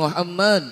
Muhammad.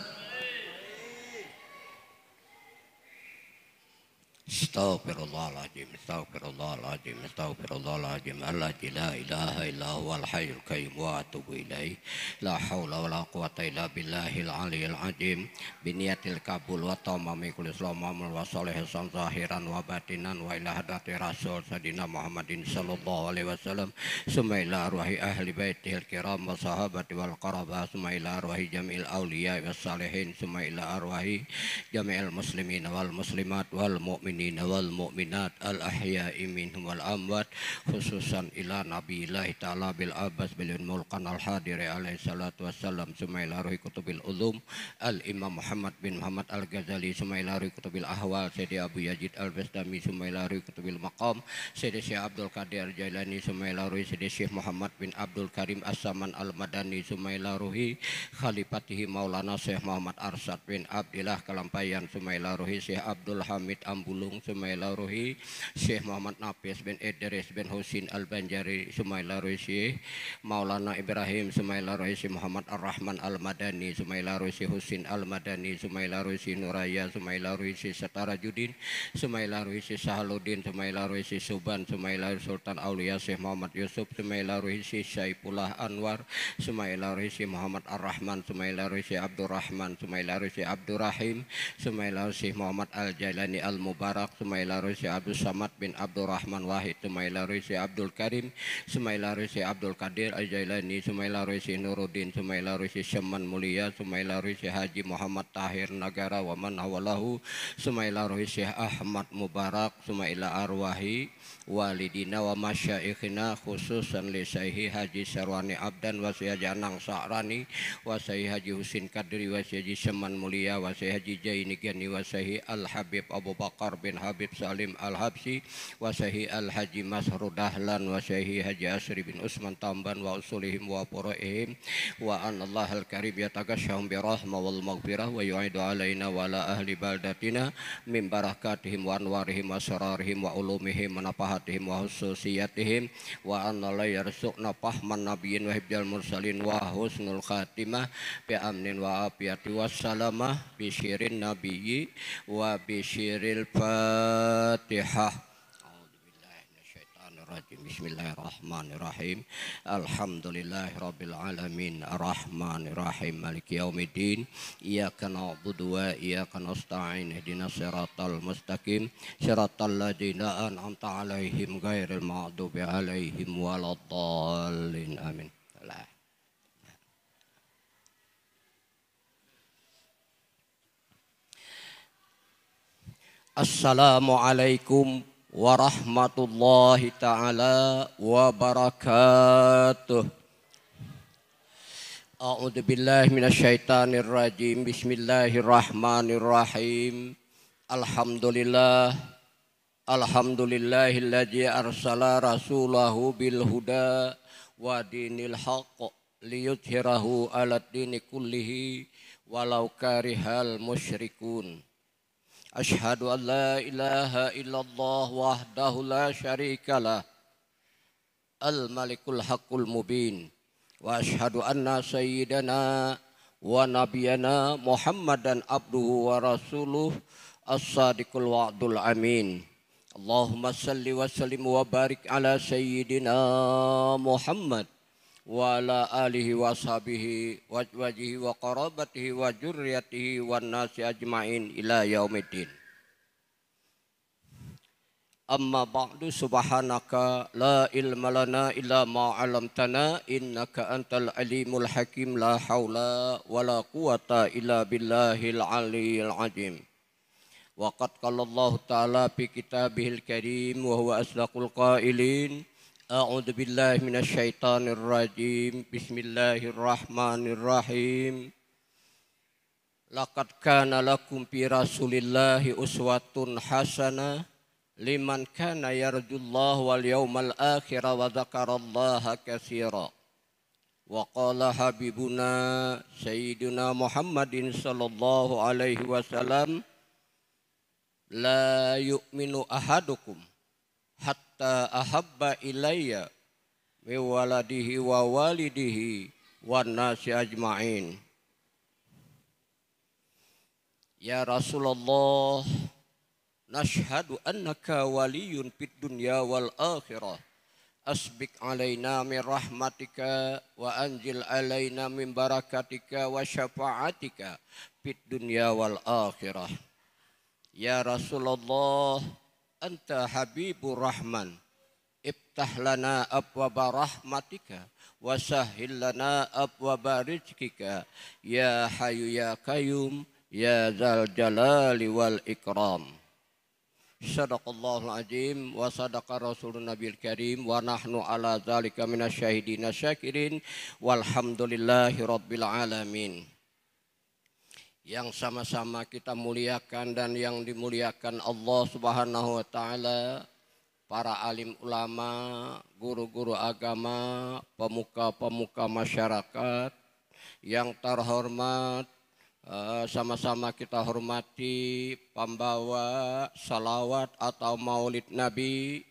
Astaghfirullahaladzim, astaghfirullahaladzim, astaghfirullahaladzim. Alladzi la ilaha illa huwal hayyul qayyum wa atubu ilaih. La haula wala quwata illa billahil aliyyil azim. Biniyatil kabul wa tamami kulli salamun wa salihan zahiran wa batinan wa ila hadati rasul sadina Muhammadin sallallahu alaihi wasallam. Summa ila arwahi ahli baitihil kiram wa sahabati wal qarabah. Summa ila arwahi jamil awliya was salihin. Summa ila arwahi jami'il muslimin wal muslimat wal mu'minin wal mu'minat al ahya'i minhum wal amwat, khususan ila nabiyillahi ta'ala bil abbas bil mulkan al hadiri alaihi salatu wassalam. Summa ila ruhi kutubil ulum al imam Muhammad bin Muhammad al Ghazali. Summa ila ruhi kutubil ahwal Sayyidi Abu Yazid al Bastami. Summa ila ruhi kutubil maqam Sayyidi Syekh Abdul Qadir Jailani. Summa ila ruhi Sayyidi Syekh Muhammad bin Abdul Karim As-Saman al Madani. Summa ila ruhi khalifatihi Maulana Syekh Muhammad Arsad bin Abdillah Kalampayan. Summa ila ruhi Syekh Abdul Hamid Ambulung. Summa ila ruhi Syekh Muhammad Nafis bin Idris bin Husin Al-Banjari. Summa ila ruhi Syekh Maulana Ibrahim. Summa ila ruhi Syekh Muhammad Ar-Rahman Al-Madani. Summa ila ruhi Syekh Husin Al-Madani. Summa ila ruhi Syekh Nuraya. Summa ila ruhi Syekh Satarajudin. Summa ila ruhi Syekh Sahaluddin. Summa ila ruhi Syekh Suban. Summa ila ruhi Sultan Aulia Syekh Muhammad Yusuf. Summa ila ruhi Syekh Saifullah Anwar. Summa ila ruhi Syekh Muhammad Ar-Rahman. Summa ila ruhi Syekh Abdurrahman. Summa ila ruhi Syekh Abdurrahim. Summa ila ruhi Syekh Muhammad Al-Jailani Al-Mubarak. Summa ila ruhi Syekh Abdul Samad bin Abdurrahman Wahid. Summa ila ruhi Syekh Abdul Karim. Summa ila ruhi Syekh Abdul Qadir Al-Jailani. Summa ila ruhi Syekh Nuruddin. Summa ila ruhi Syekh Syamman Mulia. Summa ila ruhi Syekh Haji Muhammad Tahir Nagara wa man hawalahu. Summa ila ruhi Syekh Ahmad Mubarak. Summa ila arwahi walidina wa masyaikhina, khususan li Syekh Haji Sarwani Abdan wa Syekh Haji Anang Sa'rani wa Syekh Haji Husin Kadri wa Syekh Haji Syamman Mulia wa Syekh Haji Jaini Gani wa Syekh Al-Habib Abu Bakar bin Habib Salim Al-Habsi wa Syekh Al-Haji Masrur Dahlan wa Syekh Haji Asri bin Usman Tamban wa usulihim wa puraihim wa anallah al-karim yatagasyahum birahmah wal maghfirah wa yu'idu alaina wa ala ahli baldatina min barakatihim wa anwarihim wa sararihim wa ulumihim wa nafahatihim wa hususiyatihim wa anna la yarsuqna fahman nabiyyin wa hibjal mursalin wa husnul khatimah bi amnin wa afiyati wassalamah bi syirin nabiyyi wa bi syiril fatihah. Bismillahirrahmanirrahim. Alhamdulillahirabbil alamin. Arrahmanirrahim. Maliki yaumiddin. Iyyaka na'budu wa iyyaka nasta'in. Ihdinas siratal mustaqim. Siratal ladzina an'amta 'alaihim ghairil maghdubi 'alaihim waladdallin. Amin. Assalamualaikum warahmatullahi ta'ala wabarakatuh. A'udzu billahi minasyaitonir rajim. Bismillahirrahmanirrahim. Alhamdulillahilladzi arsala rasulahu bil huda wa dinil haqq liyudhhirahu 'alad dini kullihi walau karihal musyrikun. Asyhadu an la ilaha illallah wahdahu la syarikalah al-malikul haqqul mubin wa asyhadu anna sayyidana wa nabiyana Muhammadan abduhu wa rasuluh as-sadiqul wa'dul amin. Allahumma salli wa sallim wa barik ala sayyidina Muhammad wa ala alihi wa sahbihi wa azwajihi wa qarabatihi wa dzurriyyatihi wan nasi ajmain ila yaumiddin. Amma ba'du, subhanaka la ilma lana illa ma 'allamtana innaka antal alimul hakim. La haula wala quwata illa billahil aliyyil azim. Wa qad qala Allah ta'ala fi kitabihil karim wa huwa asdaqul qailin. A'udzu billahi minasyaitonir rajim. Bismillahirrahmanirrahim. Laqad kana lakum fi Rasulillahi uswatun hasanah liman kana yarjullaha wal yawmal akhir wa dzakarallaha katsira. Wa qala habibuna sayyiduna Muhammadin sallallahu alaihi wasallam, la yu'minu ahadukum hatta ahabba ilayya min waladihi wa walidihi wan nasi ajma'in. Ya Rasulullah, nashhadu annaka waliyun fid dunya wal akhirah. Asbik alaina min rahmatika wa anjil alaina min barakatika wa syafa'atika fid dunya wal akhirah. Ya Rasulullah, anta habibur rahman. Iftah lana abwaba rahmatika wa sahhil lana abwaba rizkika. Ya Hayyu ya Qayyum ya Dzal Jalali wal Ikram. Sadaqallahul azim wa sadaqa rasulun nabiyil karim wa nahnu ala dzalika minasyahidina syakirin walhamdulillahi rabbil alamin. Yang sama-sama kita muliakan dan yang dimuliakan Allah Subhanahu wa taala, para alim ulama, guru-guru agama, pemuka-pemuka masyarakat yang terhormat. Sama-sama kita hormati pembawa salawat atau maulid Nabi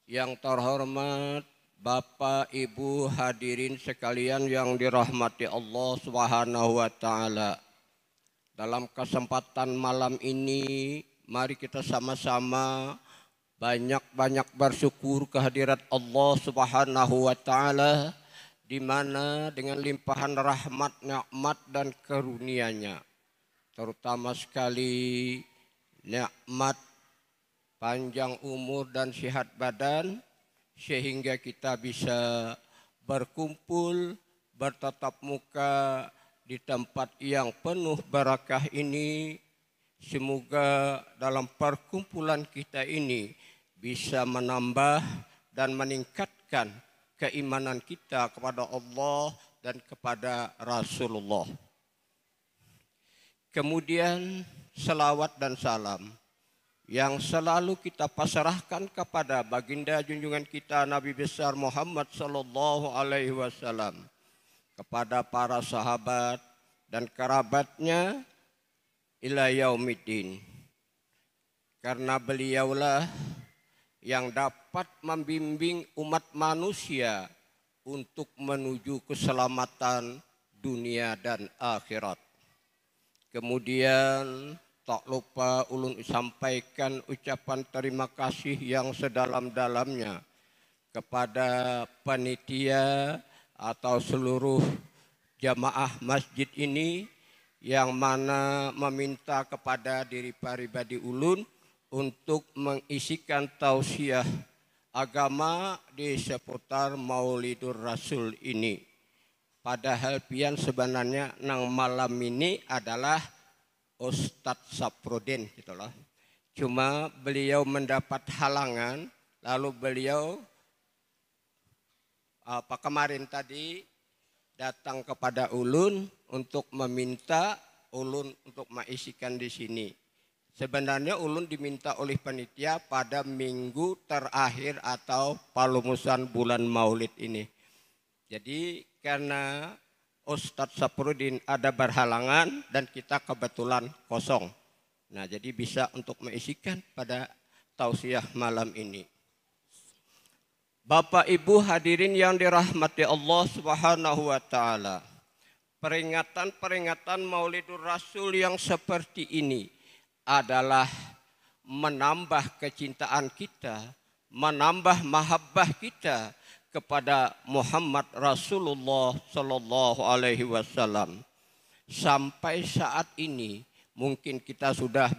yang terhormat, Bapak Ibu hadirin sekalian yang dirahmati Allah Subhanahu wa taala. Dalam kesempatan malam ini mari kita sama-sama banyak-banyak bersyukur kehadirat Allah Subhanahu wa taala, di mana dengan limpahan rahmat, nikmat dan karunia-Nya, terutama sekali nikmat panjang umur dan sehat badan, sehingga kita bisa berkumpul, bertatap muka di tempat yang penuh barakah ini. Semoga dalam perkumpulan kita ini bisa menambah dan meningkatkan keimanan kita kepada Allah dan kepada Rasulullah. Kemudian selawat dan salam yang selalu kita pasrahkan kepada baginda junjungan kita Nabi besar Muhammad sallallahu alaihi wasallam, kepada para sahabat dan kerabatnya ila yaumiddin. Karena beliaulah yang dapat membimbing umat manusia untuk menuju keselamatan dunia dan akhirat. Kemudian tak lupa ulun sampaikan ucapan terima kasih yang sedalam-dalamnya kepada panitia atau seluruh jamaah masjid ini yang mana meminta kepada diri pribadi ulun untuk mengisikan tausiah agama di seputar Maulidur Rasul ini. Padahal pian sebenarnya nang malam ini adalah Ustadz Saprodin gitu loh. Cuma beliau mendapat halangan, lalu beliau kemarin tadi datang kepada ulun untuk meminta ulun untuk mengisikan di sini. Sebenarnya ulun diminta oleh panitia pada minggu terakhir atau palumusan bulan Maulid ini. Jadi karena Ustadz Saprudin ada berhalangan dan kita kebetulan kosong. Nah, jadi bisa untuk mengisikan pada tausiah malam ini. Bapak Ibu hadirin yang dirahmati Allah Subhanahu wa taala. Peringatan-peringatan Maulidur Rasul yang seperti ini adalah menambah kecintaan kita, menambah mahabbah kita kepada Muhammad Rasulullah sallallahu alaihi wasallam. Sampai saat ini mungkin kita sudah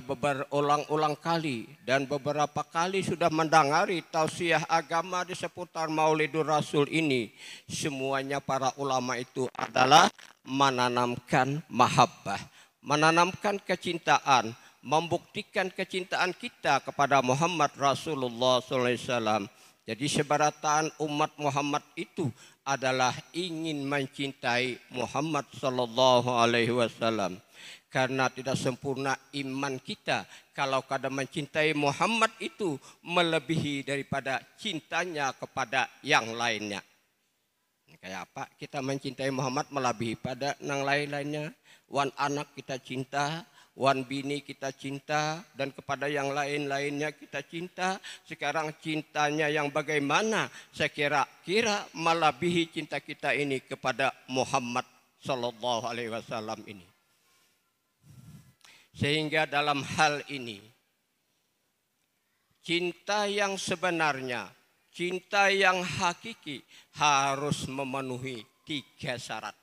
berulang-ulang kali dan beberapa kali sudah mendengari tausiah agama di seputar Maulidur Rasul ini. Semuanya para ulama itu adalah menanamkan mahabbah, menanamkan kecintaan, membuktikan kecintaan kita kepada Muhammad Rasulullah SAW. Jadi sebaratan umat Muhammad itu adalah ingin mencintai Muhammad Sallallahu Alaihi Wasallam. Karena tidak sempurna iman kita kalau kadang mencintai Muhammad itu melebihi daripada cintanya kepada yang lainnya. Kayak apa? Kita mencintai Muhammad melebihi pada yang lain-lainnya. Wan anak kita cinta, wan bini kita cinta, dan kepada yang lain-lainnya kita cinta. Sekarang cintanya yang bagaimana? Saya kira melebihi cinta kita ini kepada Muhammad Sallallahu Alaihi Wasallam ini. Sehingga dalam hal ini, cinta yang sebenarnya, cinta yang hakiki harus memenuhi 3 syarat.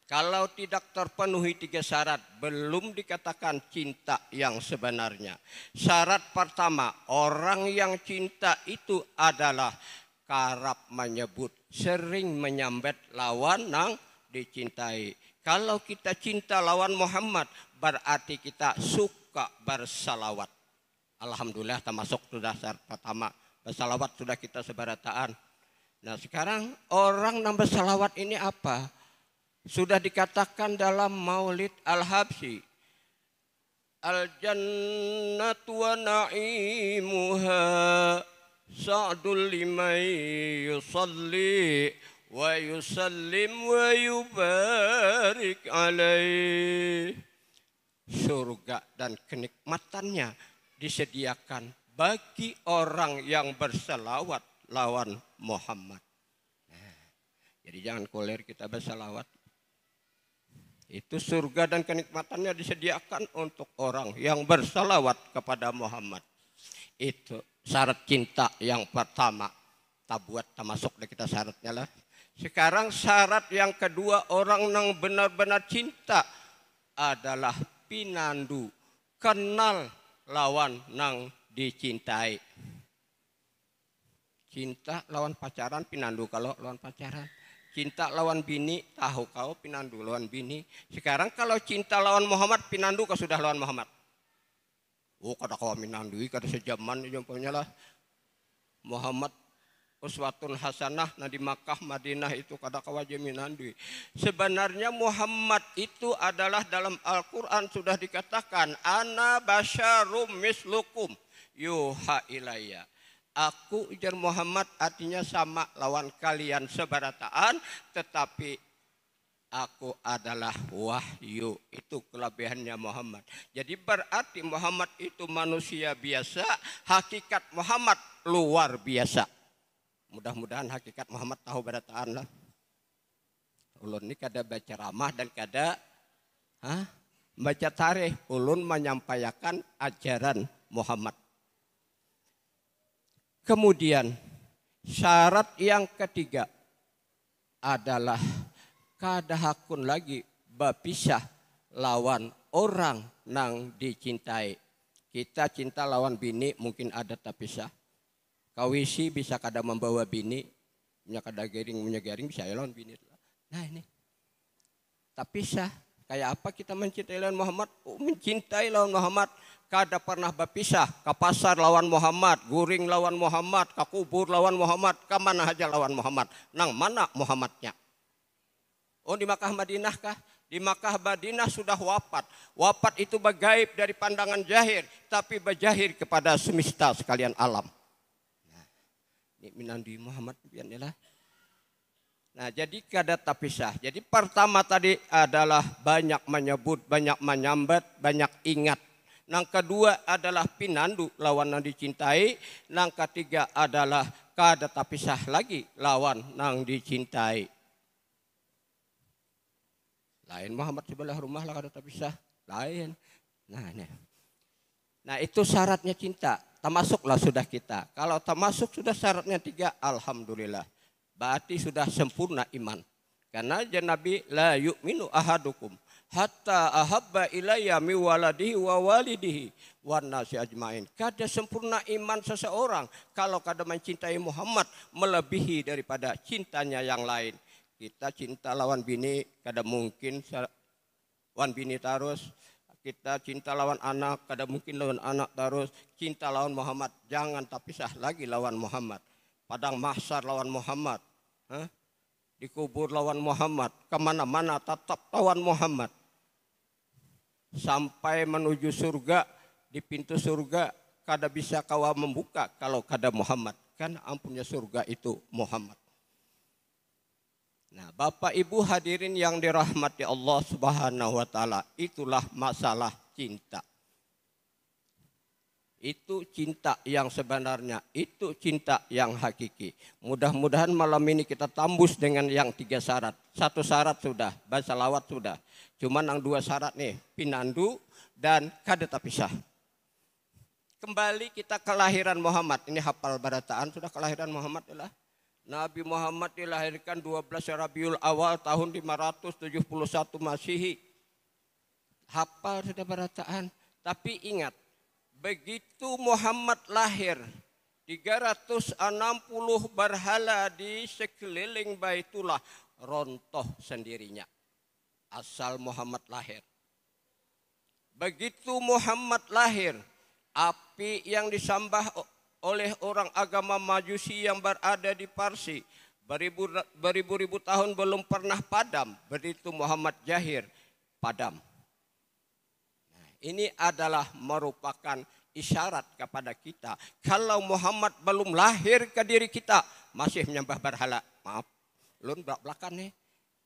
Kalau tidak terpenuhi 3 syarat, belum dikatakan cinta yang sebenarnya. Syarat pertama, orang yang cinta itu adalah kerap menyebut, sering menyambet lawan yang dicintai. Kalau kita cinta lawan Muhammad, berarti kita suka bersalawat. Alhamdulillah termasuk sudah syarat pertama. Bersalawat sudah kita sebarataan. Nah sekarang orang yang bersalawat ini apa? Sudah dikatakan dalam Maulid Al-Habsyi. Al-jannatu wa na'imuha sa'dul liman yusalli wa yusallim wa yubarik alaih. Surga dan kenikmatannya disediakan bagi orang yang bersalawat lawan Muhammad. Nah, jadi jangan koler kita bersalawat. Itu surga dan kenikmatannya disediakan untuk orang yang bersalawat kepada Muhammad. Itu syarat cinta yang pertama. Tak buat termasuk dari kita syaratnya lah. Sekarang syarat yang kedua, orang yang benar-benar cinta adalah pinandu. Kenal lawan nang dicintai. Cinta lawan pacaran pinandu kalau lawan pacaran. Cinta lawan bini, tahu kau pinandu lawan bini. Sekarang kalau cinta lawan Muhammad, pinandu kau sudah lawan Muhammad. Oh kada kau pinandui, kada sejaman jumpanya lah. Muhammad uswatun hasanah, nah di Makkah Madinah itu kada kau wajib minandui. Sebenarnya Muhammad itu adalah dalam Al-Quran sudah dikatakan, ana basyarum mislukum yuha ilayya. Aku ujar Muhammad artinya sama lawan kalian sebarataan, tetapi aku adalah wahyu. Itu kelebihannya Muhammad. Jadi berarti Muhammad itu manusia biasa, hakikat Muhammad luar biasa. Mudah-mudahan hakikat Muhammad tahu barataan lah. Ulun ini kada baca ramah dan kada baca tarikh. Ulun menyampaikan ajaran Muhammad. Kemudian syarat yang ketiga adalah kada hakun lagi berpisah lawan orang nang dicintai. Kita cinta lawan bini mungkin ada terpisah. Kawisi bisa kada membawa bini, punya kada gering bisa lawan bini. Nah ini terpisah. Kayak apa kita mencintai lawan Muhammad? Mencintai lawan Muhammad. Kada pernah berpisah, ke pasar lawan Muhammad, guring lawan Muhammad, ke kubur lawan Muhammad, ke mana aja lawan Muhammad. Nang mana Muhammadnya? Oh di Makkah Madinah kah? Di Makkah Madinah sudah wafat. Wafat itu bergaib dari pandangan jahir, tapi berjahir kepada semesta sekalian alam. Nah, ini minandi Muhammad biarlah. Nah jadi kada terpisah. Jadi pertama tadi adalah banyak menyebut, banyak menyambat, banyak ingat. Yang kedua adalah pinandu lawan yang dicintai. Yang ketiga adalah kada terpisah lagi lawan yang dicintai. Lain Muhammad sebelah rumah lah kada terpisah. Lain. Nah itu syaratnya cinta. Termasuklah sudah kita. Kalau termasuk sudah syaratnya 3, alhamdulillah. Berarti sudah sempurna iman. Karena Nabi la yu'minu ahadukum hatta ahabba ilayya mi waladihi wa walidihi wan nasi ajmain. Kada sempurna iman seseorang kalau kada mencintai Muhammad melebihi daripada cintanya yang lain. Kita cinta lawan bini kada mungkin lawan bini terus. Kita cinta lawan anak kada mungkin lawan anak terus. Cinta lawan Muhammad jangan terpisah lagi lawan Muhammad. Padang mahsyar lawan Muhammad. Dikubur lawan Muhammad. Kemana-mana tetap lawan Muhammad. Sampai menuju surga, di pintu surga kada bisa kau membuka kalau kada Muhammad. Kan ampunnya surga itu Muhammad. Nah, Bapak Ibu hadirin yang dirahmati Allah Subhanahu wa taala, itulah masalah cinta. Itu cinta yang sebenarnya, itu cinta yang hakiki. Mudah-mudahan malam ini kita tembus dengan yang 3 syarat. 1 syarat sudah, baca lawat sudah. Cuman yang 2 syarat nih, pinandu dan kada tapisah. Kembali kita kelahiran Muhammad. Ini hafal barataan, sudah kelahiran Muhammad adalah Nabi Muhammad dilahirkan 12 Rabiul Awal tahun 571 Masehi. Hafal sudah barataan. Tapi ingat, begitu Muhammad lahir, 360 berhala di sekeliling Baitullah rontoh sendirinya. Asal Muhammad lahir. Begitu Muhammad lahir, api yang disembah oleh orang agama Majusi yang berada di Parsi beribu-ribu tahun belum pernah padam. Begitu Muhammad lahir, padam. Ini adalah merupakan isyarat kepada kita. Kalau Muhammad belum lahir ke diri kita, masih menyembah berhala. Maaf, ulun belak-belakan nih.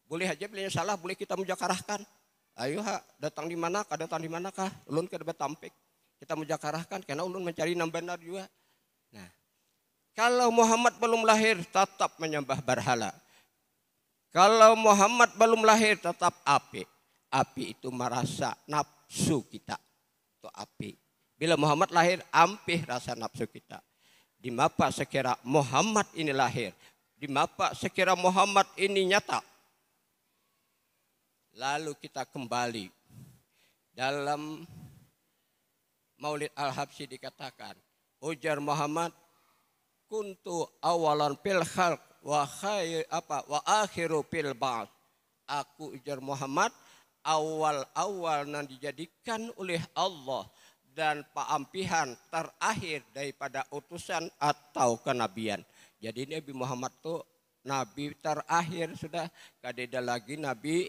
Boleh aja belinya salah, boleh kita mujakarahkan. Ayo datang di manakah, datang di manakah. Ulun ke tampik. Kita mujakarahkan karena ulun mencari yang benar juga. Nah, kalau Muhammad belum lahir, tetap menyembah berhala. Kalau Muhammad belum lahir, tetap api. Api itu merasa nafsu kita. Itu api. Bila Muhammad lahir, ampih rasa nafsu kita. Di mapa sekira Muhammad ini lahir. Di mapa sekira Muhammad ini nyata. Lalu kita kembali. Dalam Maulid Al-Habsyi dikatakan. Ujar Muhammad. Kuntu awalan fil khalq wa akhiru fil ba'd. Aku ujar Muhammad. Awal-awal yang dijadikan oleh Allah dan paampihan terakhir daripada utusan atau kenabian. Jadi Nabi Muhammad itu nabi terakhir sudah, kadeda lagi nabi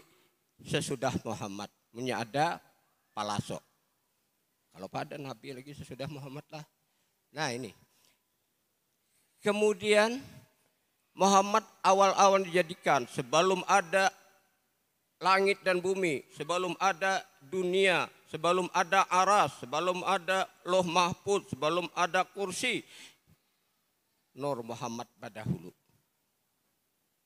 sesudah Muhammad. Punya ada palaso. Kalau pada nabi lagi sesudah Muhammad lah. Nah ini. Kemudian Muhammad awal-awal dijadikan sebelum ada langit dan bumi, sebelum ada dunia, sebelum ada aras, sebelum ada loh mahfud, sebelum ada kursi. Nur Muhammad badahulu.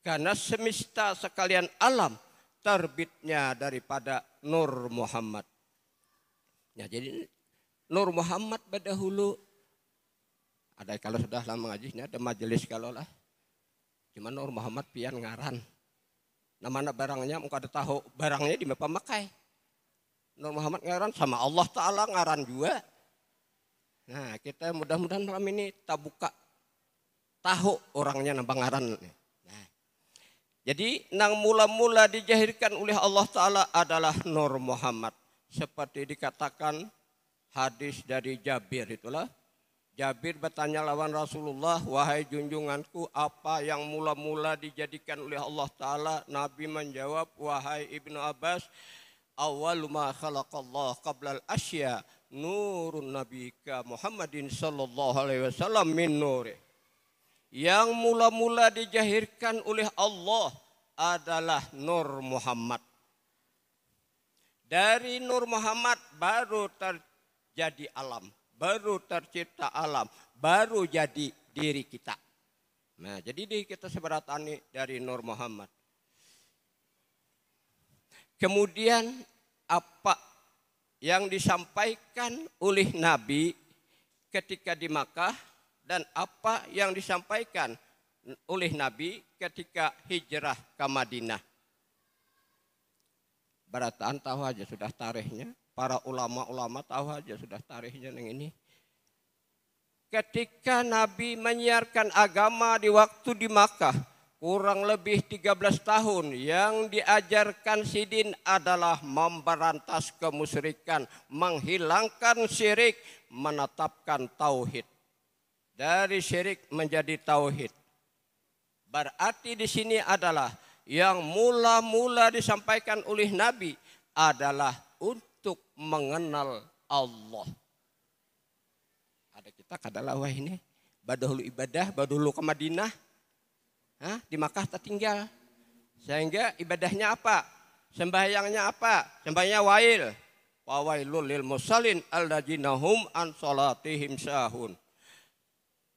Karena semesta sekalian alam terbitnya daripada Nur Muhammad. Ya, jadi Nur Muhammad badahulu. Ada kalau sudah lama ngaji, ada majelis kalau lah. Cuma Nur Muhammad pian ngaran. Nama barangnya, muka ada tahu barangnya di mana makai. Nur Muhammad ngaran sama Allah Ta'ala ngaran juga. Nah kita mudah-mudahan malam ini tak buka tahu orangnya nambah ngaran. Nah, jadi nang mula-mula dijahirkan oleh Allah Ta'ala adalah Nur Muhammad. Seperti dikatakan hadis dari Jabir itulah. Jabir bertanya lawan Rasulullah, wahai junjunganku, apa yang mula-mula dijadikan oleh Allah Ta'ala? Nabi menjawab, wahai Ibnu Abbas, awwalu ma khalaqallah qablal asya nurun nabika Muhammadin sallallahu alaihi wasallam min nuri. Yang mula-mula dijahirkan oleh Allah adalah Nur Muhammad. Dari Nur Muhammad baru terjadi alam. Baru tercipta alam, baru jadi diri kita. Nah, jadi diri kita seberatani dari Nur Muhammad. Kemudian apa yang disampaikan oleh Nabi ketika di Makkah dan apa yang disampaikan oleh Nabi ketika hijrah ke Madinah. Barataan tahu aja sudah tarikhnya. Para ulama-ulama tahu aja sudah tarikhnya yang ini. Ketika Nabi menyiarkan agama di waktu di Makkah, kurang lebih 13 tahun yang diajarkan Sidin adalah memberantas kemusyrikan, menghilangkan syirik, menetapkan tauhid. Dari syirik menjadi tauhid. Berarti di sini adalah yang mula-mula disampaikan oleh Nabi adalah untuk mengenal Allah. Ada kita kadalah wah ini badahulu ibadah, badahulu ke Madinah, di Makkah tertinggal. Sehingga ibadahnya apa? Sembahyangnya apa? Sembahyangnya wail. Fawailul lil musallin alladzina hum an salatihim sahun.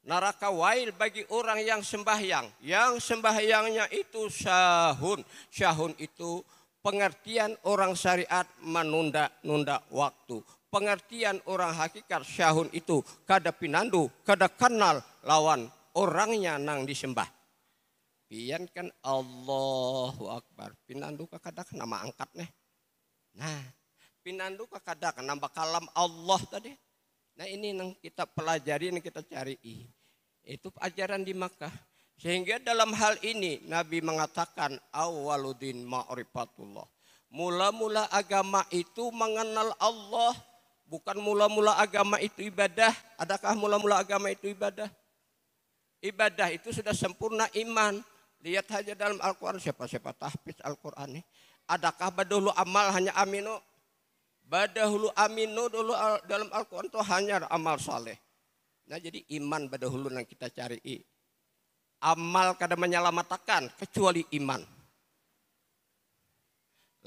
Neraka wail bagi orang yang sembahyang. Yang sembahyangnya itu sahun. Sahun itu pengertian orang syariat menunda-nunda waktu. Pengertian orang hakikat sahun itu kada pinandu, kada kenal lawan orangnya nang disembah. Pian kan Allahu Akbar. Pinandu kada nama angkat nih. Nah, pinandu kada nambah kalam Allah tadi. Nah ini yang kita pelajari, yang kita cari. Itu ajaran di Makkah. Sehingga dalam hal ini Nabi mengatakan awwaluddin ma'rifatullah. Mula-mula agama itu mengenal Allah. Bukan mula-mula agama itu ibadah. Adakah mula-mula agama itu ibadah? Ibadah itu sudah sempurna iman. Lihat saja dalam Al-Quran, siapa-siapa tahfiz Al-Quran ini. Adakah badahulu amal hanya amino? Badahulu amino dulu dalam Al-Quran itu hanya amal saleh. Nah jadi iman badahulu yang kita cari. Amal kada menyelamatkan kecuali iman.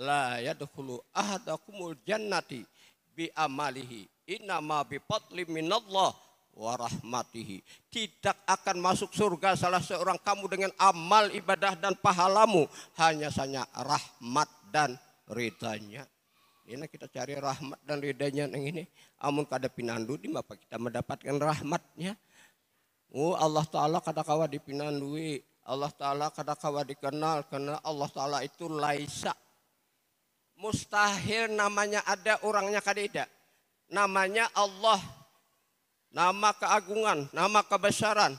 La yadkhulu ahadakumul jannati bi amalihi innama bi fadli minallah wa rahmatihi. Tidak akan masuk surga salah seorang kamu dengan amal ibadah dan pahalamu, hanya saja rahmat dan ridanya. Ini kita cari rahmat dan ridanya yang ini. Amun kada pinandu di apa kita mendapatkan rahmatnya. Oh Allah Ta'ala kada kawa dipinandui. Allah Ta'ala kada kawa dikenal karena Allah Ta'ala itu laisa. Mustahil namanya ada, orangnya kada ada. Namanya Allah. Nama keagungan, nama kebesaran,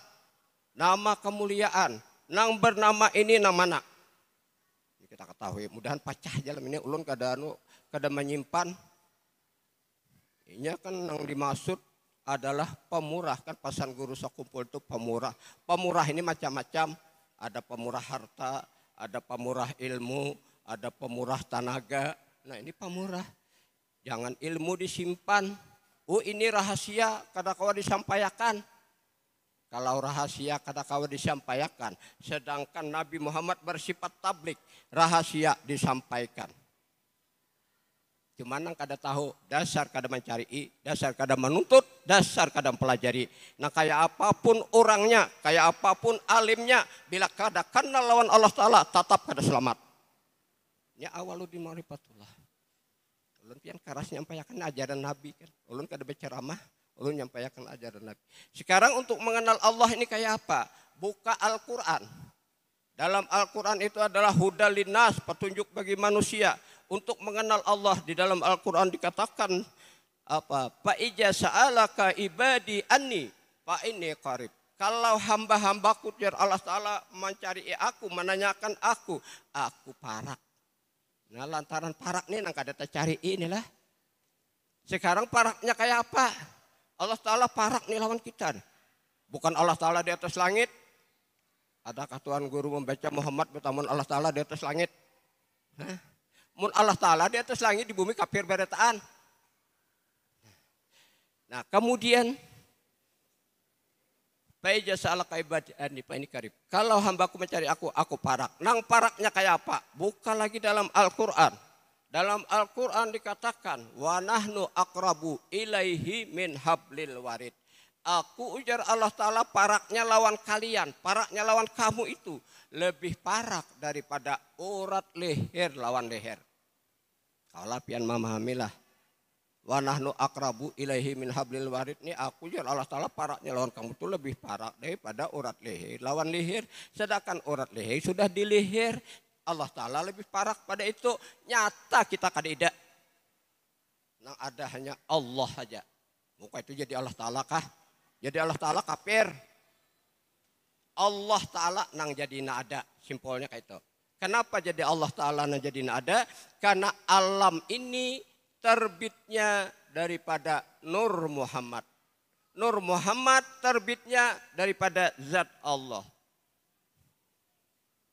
nama kemuliaan. Nang bernama ini namana. Ini kita ketahui, mudahan pacah jalan ini ulun kada menyimpan. Ini kan yang dimaksud adalah pemurah, kan pasan guru sekumpul itu pemurah. Pemurah ini macam-macam, ada pemurah harta, ada pemurah ilmu, ada pemurah tenaga. Nah ini pemurah. Jangan ilmu disimpan. Oh ini rahasia kada kawa disampaikan. Kalau rahasia kada kawa disampaikan, sedangkan Nabi Muhammad bersifat tablik, rahasia disampaikan. Cuman yang kada tahu, dasar kada mencari, dasar kada menuntut, dasar kada mempelajari. Nah kayak apapun orangnya, kayak apapun alimnya, bila kada kenal lawan Allah Ta'ala, tetap kada selamat. Ya awaluddin ma'rifatullah. Ulun pian karas nyampaikan ajaran Nabi kan. Ulun kada berceramah, ulun nyampaikan ajaran Nabi. Sekarang untuk mengenal Allah ini kayak apa? Buka Al-Qur'an. Dalam Al-Qur'an itu adalah hudal linnas, petunjuk bagi manusia. Untuk mengenal Allah di dalam Al-Qur'an dikatakan apa? Fa ija sa'alaka ibadi anni fa inni qarib. Kalau hamba-hambaku biar Allah Ta'ala mencari aku, menanyakan aku parak. Nah lantaran parak nih nang kada cari inilah. Sekarang paraknya kayak apa? Allah Ta'ala parak nih lawan kita. Bukan Allah Ta'ala di atas langit. Adakah Tuhan Guru membaca Muhammad bertamun Allah Ta'ala di atas langit? Hah? Mun Allah Ta'ala di atas langit, di bumi kafir beretaan. Nah kemudian Fa'ija sa'alaka ibadi anni fa inni qarib. Kalau hambaku mencari aku parak. Nang paraknya kayak apa? Buka lagi dalam Al-Qur'an. Dalam Al-Qur'an dikatakan wa nahnu aqrabu ilaihi min hablil warid. Aku ujar Allah Ta'ala paraknya lawan kalian, paraknya lawan kamu itu lebih parak daripada urat leher lawan leher. Kalau pian memahamilah. Wa nahnu aqrabu ilaihi min hablil warid. Ini aku ujar Allah Ta'ala paraknya lawan kamu itu lebih parak daripada urat leher lawan leher. Sedangkan urat leher sudah di leher. Allah Ta'ala lebih parak pada itu. Nyata kita kadida. Yang ada hanya Allah saja. Muka itu jadi Allah Ta'ala kah? Jadi Allah Ta'ala kafir. Allah Ta'ala nang jadi ada. Simpelnya kayak itu. Kenapa jadi Allah Ta'ala nang jadi ada? Karena alam ini terbitnya daripada Nur Muhammad. Nur Muhammad terbitnya daripada zat Allah.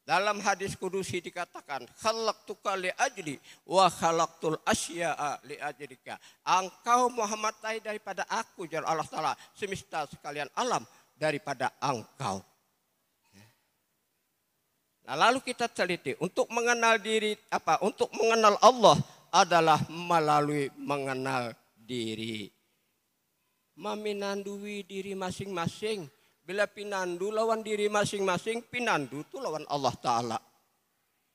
Dalam hadis kudusi dikatakan, khalaqtuka li ajli wa khalaqtul asya'a li ajlika. Engkau Muhammad daripada aku, jar Allah Ta'ala. Semesta sekalian alam daripada engkau. Nah, lalu kita teliti untuk mengenal diri untuk mengenal Allah adalah melalui mengenal diri. Meminandui diri masing-masing. Bila pinandu lawan diri masing-masing, pinandu itu lawan Allah Ta'ala.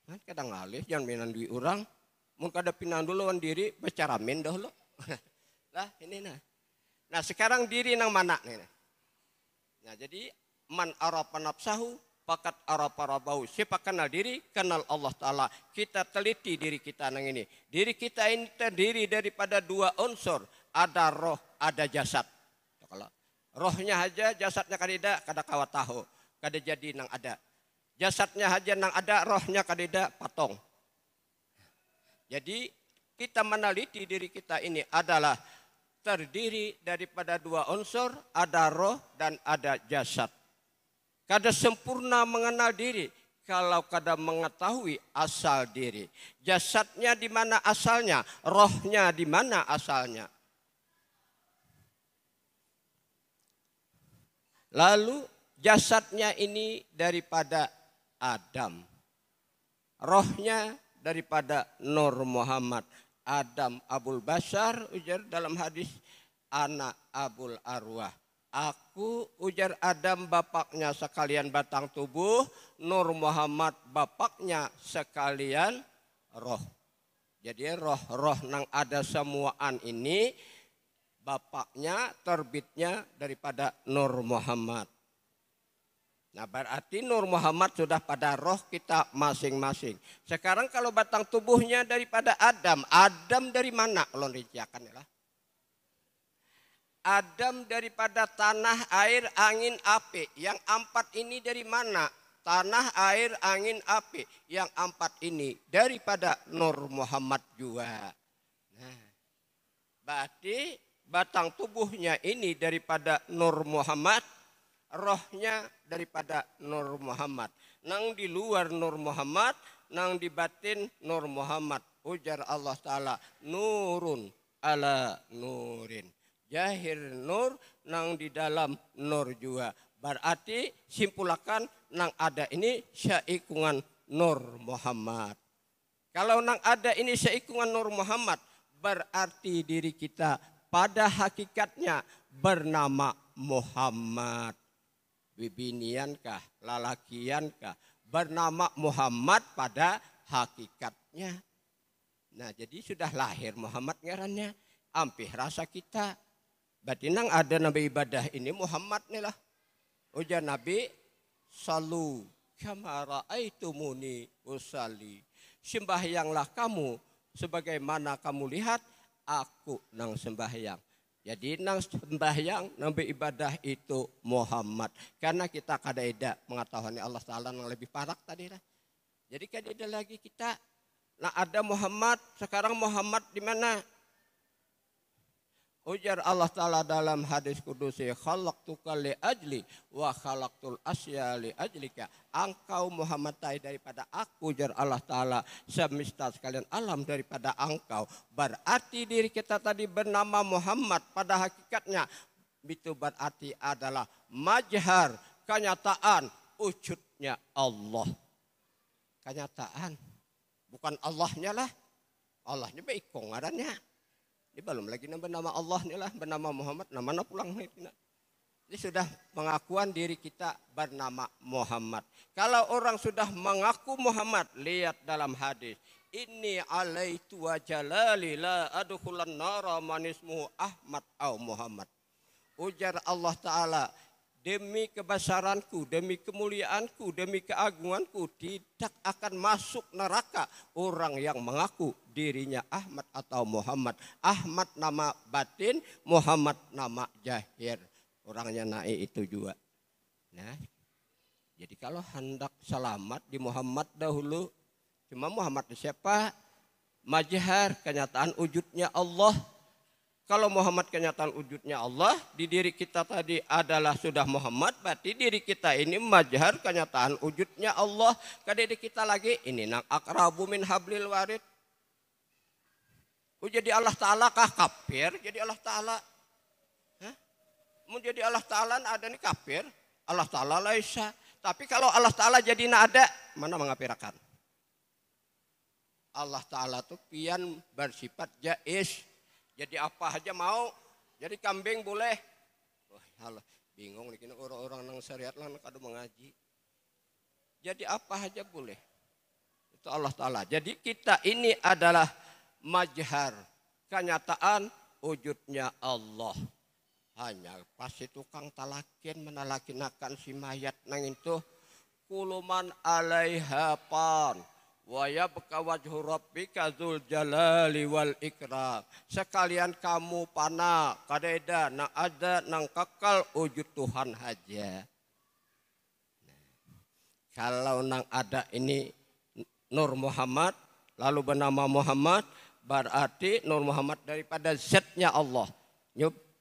Nah, kadang alih jangan minandui orang. Mungkin ada pinandu lawan diri, bercaramin dahulu. Lah ini nah. Nah sekarang diri nang mana nih? Nah jadi man arafa nafsahu fakat arafa rabbahu. Siapa kenal diri, kenal Allah Ta'ala. Kita teliti diri kita nang ini. Diri kita ini terdiri daripada dua unsur. Ada roh, ada jasad. Kalau rohnya aja, jasadnya kadida, kada kawat tahu. Kada jadi nang ada. Jasadnya aja nang ada, rohnya kadida patong. Jadi kita meneliti diri kita ini adalah terdiri daripada dua unsur, ada roh dan ada jasad. Kada sempurna mengenal diri kalau kada mengetahui asal diri. Jasadnya di mana asalnya, rohnya di mana asalnya. Lalu jasadnya ini daripada Adam. Rohnya daripada Nur Muhammad. Adam Abul Bashar ujar dalam hadis anak Abul Arwah. Aku ujar Adam bapaknya sekalian batang tubuh, Nur Muhammad bapaknya sekalian roh. Jadi roh-roh nang ada semuaan ini bapaknya terbitnya daripada Nur Muhammad. Nah berarti Nur Muhammad sudah pada roh kita masing-masing. Sekarang kalau batang tubuhnya daripada Adam. Adam dari mana? Kalau rinciakan ya. Adam daripada tanah, air, angin, api. Yang empat ini dari mana? Tanah, air, angin, api. Yang empat ini daripada Nur Muhammad juga. Nah, berarti batang tubuhnya ini daripada Nur Muhammad. Rohnya daripada Nur Muhammad. Nang di luar Nur Muhammad, nang di batin Nur Muhammad. Ujar Allah Ta'ala, nurun ala nurin. Jahir nur, nang di dalam nur juga. Berarti simpulakan nang ada ini seikungan Nur Muhammad. Kalau nang ada ini seikungan Nur Muhammad, berarti diri kita pada hakikatnya bernama Muhammad. Bibiniankah, lalakiankah, bernama Muhammad pada hakikatnya. Nah jadi sudah lahir Muhammad ngarannya. Ampih rasa kita. Berarti nang ada nabi ibadah ini Muhammad nih lah. Ujar Nabi, salu kama ra'aitumuni usalli. Sembahyanglah kamu sebagaimana kamu lihat aku nang sembahyang. Jadi nang sembahyang, nang beribadah itu Muhammad. Karena kita kadaida mengetahui Allah Ta'ala yang lebih parak tadi lah. Jadi kadaida lagi kita. Nah ada Muhammad, sekarang Muhammad di mana? Ujar Allah Ta'ala dalam hadis kudusi, khalaqtuka li ajli wa khalaqtul asya li ajlika. Engkau Muhammad tai daripada aku, ujar Allah Ta'ala, semesta sekalian alam daripada engkau. Berarti diri kita tadi bernama Muhammad pada hakikatnya. Itu berarti adalah majhar, kenyataan, wujudnya Allah. Kenyataan, bukan Allahnya lah. Allahnya baik kongarannya. Ini belum lagi bernama Allah nih lah, bernama Muhammad, namanya pulang nih. Ini sudah pengakuan diri kita bernama Muhammad. Kalau orang sudah mengaku Muhammad, lihat dalam hadis. Inni alaitu wa jalali la adkhulan nara manismuhu Ahmad au Muhammad. Ujar Allah Ta'ala, demi kebesaranku, demi kemuliaanku, demi keagunganku, tidak akan masuk neraka orang yang mengaku dirinya Ahmad atau Muhammad. Ahmad nama batin, Muhammad nama jahir. Orangnya naik itu juga. Nah, jadi kalau hendak selamat di Muhammad dahulu, cuma Muhammad siapa? Majhar, kenyataan wujudnya Allah. Kalau Muhammad kenyataan wujudnya Allah, di diri kita tadi adalah sudah Muhammad, berarti diri kita ini majhar kenyataan wujudnya Allah. Ke diri kita lagi, ini nang akrabu min hablil warid. Jadi Allah Ta'ala kah kafir? Jadi Allah Ta'ala. Mau jadi Allah Ta'ala ada nih kafir. Allah Ta'ala laisa. Tapi kalau Allah Ta'ala jadi ada, mana mengapirakan? Allah Ta'ala tuh pian bersifat jais. Jadi apa aja mau. Jadi kambing boleh. Wah, Allah bingung nih orang-orang nang syariat lah kada mengaji. Jadi apa aja boleh. Itu Allah Ta'ala. Jadi kita ini adalah majhar. Kenyataan wujudnya Allah. Hanya pasti tukang talakin menalakinakan si mayat nang itu. Kuluman alaiha pan. Wa yabqa wajhu rabbika dzul jalali wal ikram. Sekalian kamu pana kadeda nang ada nang kekal wujud Tuhan aja. Kalau nang ada ini Nur Muhammad lalu bernama Muhammad berarti Nur Muhammad daripada zatnya Allah.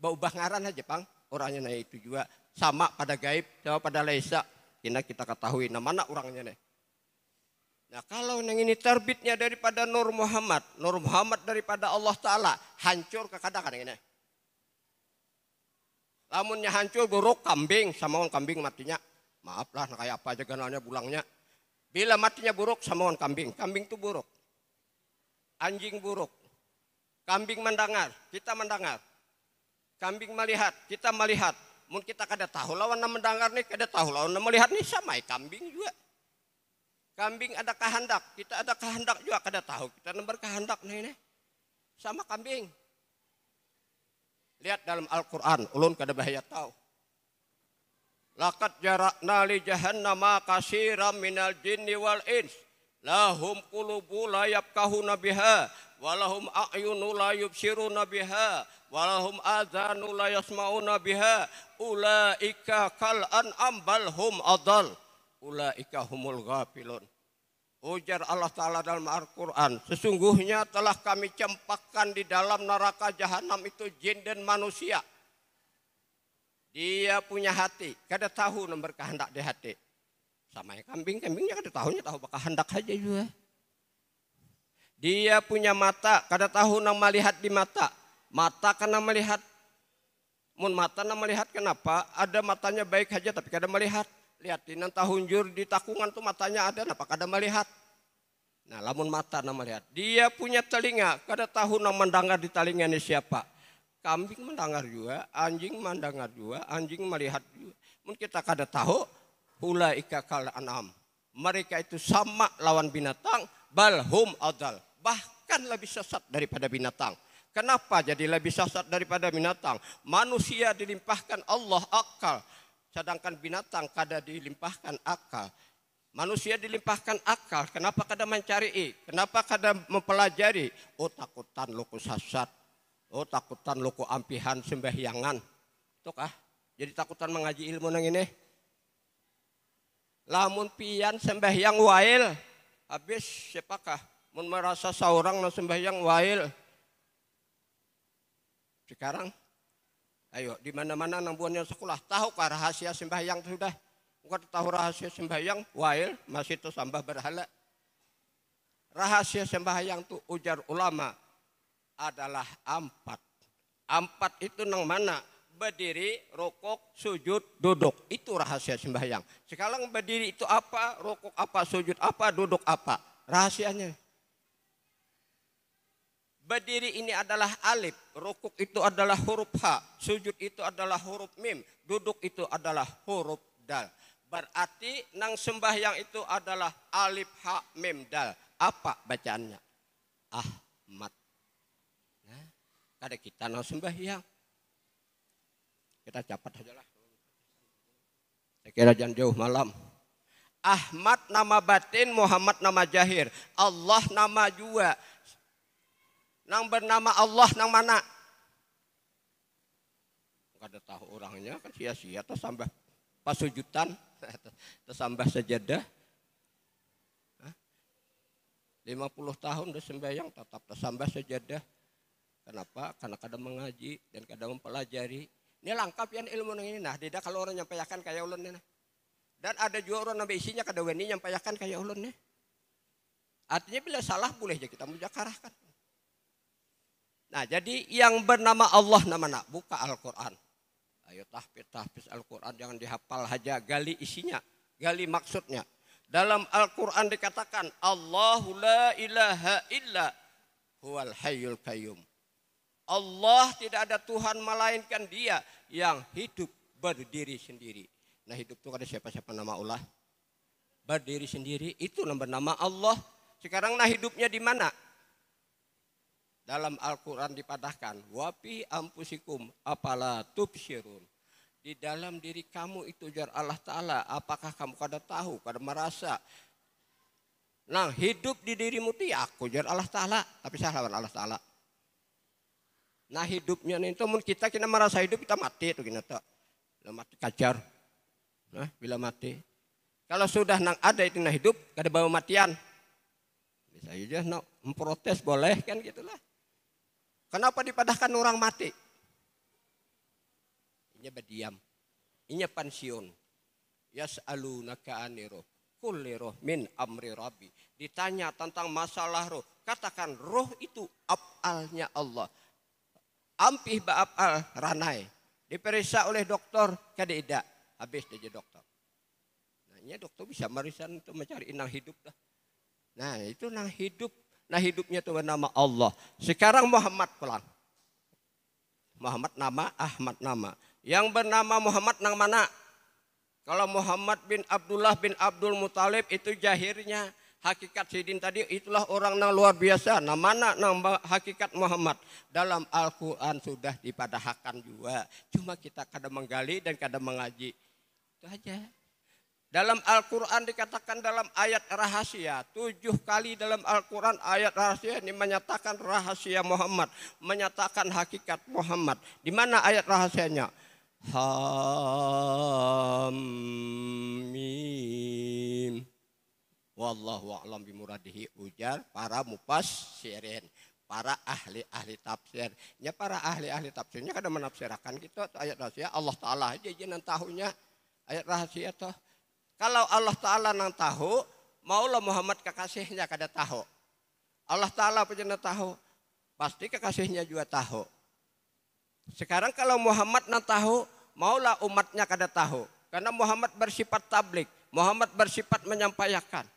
Ubah ngaran aja pang orangnya nah itu juga sama pada gaib sama pada laisa. Kita ketahui mana orangnya nih. Nah kalau yang ini terbitnya daripada Nur Muhammad daripada Allah Ta'ala, hancur ke kadang-kadang ini. Lamunnya hancur buruk kambing, sama orang kambing matinya. Maaflah kayak apa aja ganalnya bulangnya. Bila matinya buruk sama orang kambing itu buruk. Anjing buruk. Kambing mendengar, kita mendengar. Kambing melihat, kita melihat. Mungkin kita kada tahu lawan mendengar nih, kada tahu lawan melihat nih sama kambing juga. Kambing ada kehendak, kita ada kehendak juga kada tahu. Kita berkehendak nih. Sama kambing. Lihat dalam Al-Qur'an, ulun kada bahaya tahu. Laqad jarakna li jahannama katsiran minal jinni wal ins. Lahum qulubu la yafqahuna biha walahum a'yunu la yubsiruna biha walahum adhanu la yasma'una biha ulaika kal an'am bal hum adall ulaika humul ghafilun. Ujar Allah Ta'ala dalam Al-Quran, sesungguhnya telah kami campakkan di dalam neraka jahanam itu jin dan manusia. Dia punya hati, kada tahu nomor kehendak di hati. Sama kambingnya kada tahunya tahu bakal hendak aja juga. Dia punya mata, kada tahu nang melihat di mata. Mata karena melihat. Mun mata nang melihat kenapa? Ada matanya baik aja tapi kada melihat. Lihat nang tahunjur di takungan tuh matanya ada napa kada melihat. Nah, lamun mata nang melihat. Dia punya telinga, kada tahu nang mendengar di telinganya siapa. Kambing mendengar juga, anjing mendengar juga, anjing melihat juga. Mun kita kada tahu ulaika kal an'am. Mereka itu sama lawan binatang, bal hum adall. Bahkan lebih sesat daripada binatang. Kenapa jadi lebih sesat daripada binatang? Manusia dilimpahkan Allah akal, sedangkan binatang kada dilimpahkan akal. Manusia dilimpahkan akal, kenapa kada mencari? Kenapa kada mempelajari? Oh takutan luku sesat. Oh takutan luku ampihan sembahyangan. Tuh kah? Jadi takutan mengaji ilmu nang ini. Lamun pian sembahyang wail, habis siapakah? Mun merasa seorang nang sembahyang wail. Sekarang, ayo di mana-mana nang buannya sekolah, tahukah rahasia sembahyang sudah? Bukan tahu rahasia sembahyang wail masih tersambah berhala. Rahasia sembahyang tu ujar ulama adalah 4. 4 itu nang mana? Berdiri, rukuk, sujud, duduk. Itu rahasia sembahyang. Sekarang berdiri itu apa, rukuk apa, sujud apa, duduk apa. Rahasianya. Berdiri ini adalah alif, rukuk itu adalah huruf H, sujud itu adalah huruf mim, duduk itu adalah huruf dal. Berarti nang sembahyang itu adalah alif, H, mim, dal. Apa bacaannya? Ahmad. Nah, kada kita nang sembahyang. Kita cepat saja lah. Saya kira jangan jauh malam. Ahmad nama batin, Muhammad nama jahir. Allah nama juga. Nang bernama Allah nang mana? Kada tahu orangnya kan sia-sia tersambah pasujutan, tersambah sajadah. 50 tahun udah sembahyang tetap tersambah sajadah. Kenapa? Karena kada mengaji dan kada mempelajari. Ini lengkap ya ilmu ini. Nah, tidak kalau orang nyampaikan kayak ulun nih. Dan ada juga orang nabi isinya kada wani nyampaikan kayak ulun nih. Artinya bila salah boleh aja kita mujakarahkan. Nah, jadi yang bernama Allah namanya buka Al-Qur'an. Ayo tahfiz Al-Qur'an jangan dihafal aja, gali isinya, gali maksudnya. Dalam Al-Quran dikatakan, Allahu la ilaha illa huwal hayyul qayyum. Allah tidak ada Tuhan melainkan Dia yang hidup berdiri sendiri. Nah hidup itu ada siapa-siapa nama Allah? Berdiri sendiri itu nama Allah. Sekarang nah hidupnya di mana? Dalam Al-Quran dipadahkan, wapi ampusikum apala tubsirun. Di dalam diri kamu itu jar Allah Ta'ala, apakah kamu kada tahu, kada merasa. Nah hidup di dirimu itu ya aku jar Allah Ta'ala, tapi saya lawan Allah Ta'ala. Nah hidupnya itu kita merasa hidup, kita mati itu kita tuh. Mati kajar. Nah bila mati. Kalau sudah nang ada itu nah hidup, kada bawa matian. Bisa aja nak memprotes boleh kan gitulah. Kenapa dipadahkan orang mati? Inya berdiam, inya pensiun. Yas'alunaka anir-ruh, kulli ruh min amri rabbi. Ditanya tentang masalah roh, katakan roh itu af'alnya Allah. Ampih ba af'al ranai. Diperiksa oleh dokter kada habis dia dokter. Nah, ini dokter bisa marisan untuk mencari inang hidup dah. Nah, itu nang hidup. Nah, hidupnya itu bernama Allah. Sekarang Muhammad pulang. Muhammad nama, Ahmad nama. Yang bernama Muhammad nang mana? Kalau Muhammad bin Abdullah bin Abdul Muthalib itu jahirnya. Hakikat Sidin tadi itulah orang yang luar biasa. Nah mana nang hakikat Muhammad? Dalam Al-Quran sudah dipadahkan juga. Cuma kita kadang menggali dan kadang mengaji. Itu aja. Dalam Al-Quran dikatakan dalam ayat rahasia. 7 kali dalam Al-Quran ayat rahasia ini menyatakan rahasia Muhammad. Menyatakan hakikat Muhammad. Di mana ayat rahasianya? Hamim. Wallahu a'lam bimuradihi, ujar para mufassirin, para ahli-ahli tafsir. Ya para ahli-ahli tafsirnya kada menafsirkan gitu ayat rahasia. Allah Ta'ala aja yang tahunya ayat rahasia toh. Kalau Allah Ta'ala nang tahu, maulah Muhammad kekasihnya kada tahu. Allah Ta'ala punya tahu, pasti kekasihnya juga tahu. Sekarang kalau Muhammad nang tahu, maulah umatnya kada tahu. Karena Muhammad bersifat tablik, Muhammad bersifat menyampaikan.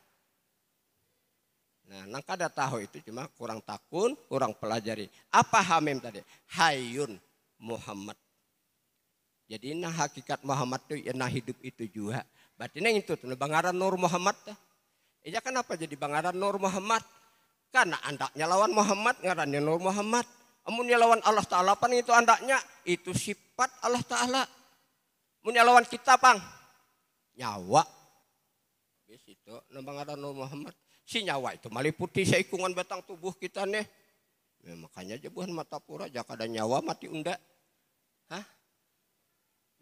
Nah, nang kada tahu itu cuma kurang takun, kurang pelajari. Apa hamim tadi? Hayyun Muhammad. Jadi nah hakikat Muhammad itu nah hidup itu juga. Berarti nang itu tuh bangaran Nur Muhammad. Iya kenapa jadi bangaran Nur Muhammad? Karena andaknya lawan Muhammad, ngarannya Nur Muhammad. Amunnya lawan Allah Ta'ala pan itu andaknya, itu sifat Allah Ta'ala. Amunnya lawan kita pang, nyawa. Bis itu nambang ada Nur Muhammad. Si nyawa itu meliputi seikungan batang tubuh kita nih. Ya, makanya jebuhan mata pura, jaka ada nyawa mati unda. Hah?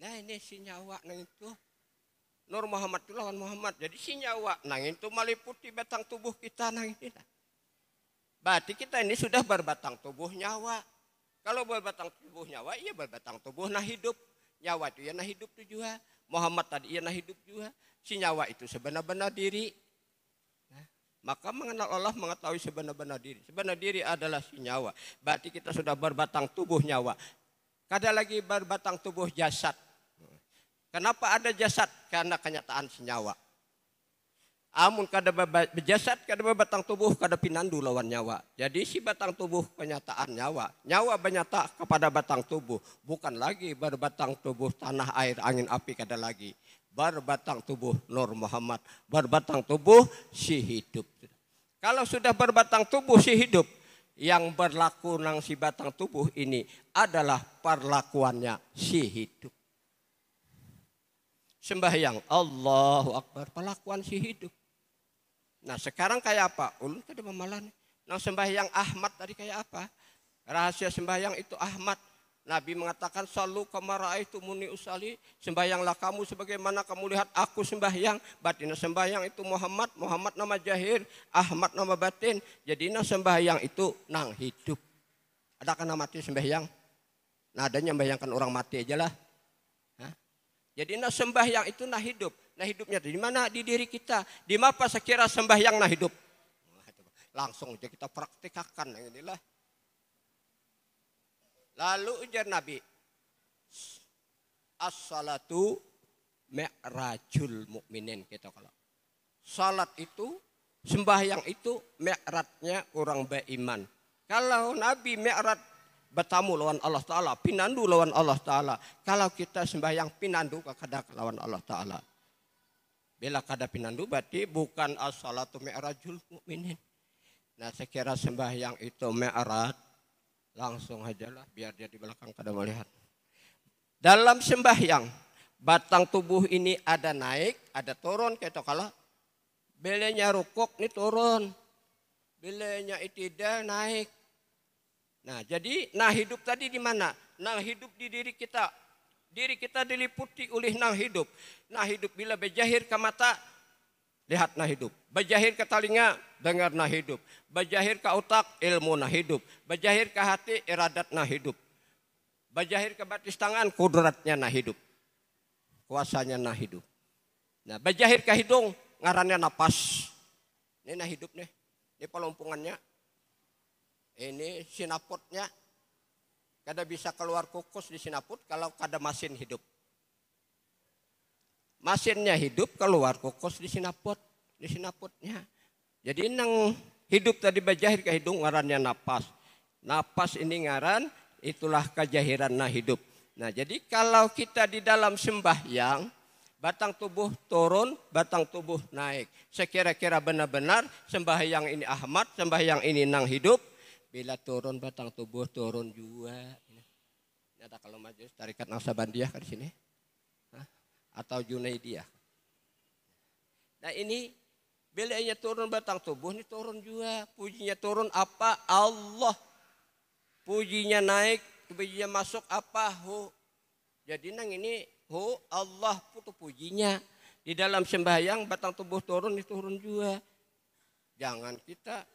Nah ini si nyawa nang itu. Nur Muhammad itu lawan Muhammad. Jadi si nyawa nang itu meliputi batang tubuh kita nang ini. Berarti kita ini sudah berbatang tubuh nyawa. Kalau berbatang tubuh nyawa, iya berbatang tubuh nah hidup. Nyawa itu ya nah hidup itu juga. Muhammad tadi ya nah hidup juga. Si nyawa itu sebenar-benar diri. Nah, maka mengenal Allah mengetahui sebenar-benar diri. Sebenar diri adalah si nyawa. Berarti kita sudah berbatang tubuh nyawa. Kada lagi berbatang tubuh jasad. Kenapa ada jasad? Karena kenyataan si nyawa. Amun kada berjasad, kada berbatang tubuh, kada pinandu lawan nyawa. Jadi si batang tubuh kenyataan nyawa. Nyawa bernyata kepada batang tubuh. Bukan lagi berbatang tubuh tanah, air, angin, api, kada lagi. Berbatang tubuh Nur Muhammad. Berbatang tubuh si hidup. Kalau sudah berbatang tubuh si hidup, yang berlaku nang si batang tubuh ini adalah perlakuannya si hidup. Sembahyang Allahu Akbar, perlakuan si hidup. Nah sekarang kayak apa? Ulun tadi memalan. Nah sembahyang Ahmad tadi kayak apa? Rahasia sembahyang itu Ahmad. Nabi mengatakan sallu kama raaitumuni usalli. Sembahyanglah kamu sebagaimana kamu lihat aku sembahyang. Batin sembahyang itu Muhammad. Muhammad nama jahir. Ahmad nama batin. Jadi nah sembahyang itu nang hidup. Ada kan mati sembahyang? Nah adanya sembahyangkan orang mati aja lah. Jadi nah sembahyang itu nah hidup. Nah hidupnya di mana? Di diri kita. Di mana sekira sembahyang nah hidup. Langsung aja kita praktikkan yang inilah. Lalu ujar Nabi, as-salatu mi'rajul mu'minin kita kalau. salat itu, sembahyang itu mi'ratnya orang beriman. Kalau Nabi mi'rat bertamu lawan Allah Ta'ala, pinandu lawan Allah Ta'ala. Kalau kita sembahyang pinandu kada lawan Allah Ta'ala. Bila kada pinandu berarti bukan as-salatu mi'rajul mu'minin. Nah sekira sembahyang itu mi'rat, langsung ajalah biar dia di belakang kada melihat. Dalam sembahyang, batang tubuh ini ada naik, ada turun. Kayak kalau belenya rukuk ini turun, belenya itidal naik. Nah jadi nah hidup tadi di mana? Nah hidup di diri kita. Diri kita diliputi oleh nah hidup. Nah hidup bila berjahir ke mata, lihat nah hidup. Berjahir ke telinga, dengar nah hidup. Berjahir ke otak, ilmu nah hidup. Berjahir ke hati, iradat nah hidup. Berjahir ke batis tangan, kudratnya nah hidup. Kuasanya nah hidup. Nah berjahir ke hidung, ngarannya napas. Ini nah hidup nih. Ini pelumpungannya. Ini sinaputnya. Kada bisa keluar kukus di sinaput kalau kada mesin hidup. Mesinnya hidup, keluar kukus di sinaputnya. Jadi nang hidup tadi berjahir ke hidung ngarannya napas. Napas ini ngaran, itulah kejahiran nah hidup. Nah jadi kalau kita di dalam sembahyang, batang tubuh turun, batang tubuh naik. Sekira-kira benar-benar sembahyang ini Ahmad, sembahyang ini nang hidup. Bila turun batang tubuh turun juga. Ini ada kalau maju tarikat Naqsabandiyah di sini. Atau Junaidiyah. Nah ini bilanya turun batang tubuh ini turun juga. Pujinya turun apa? Allah. Pujinya naik, pujinya masuk apa? Hu. Jadi nang ini hu Allah putu pujinya. Di dalam sembahyang batang tubuh turun itu turun juga. Jangan kita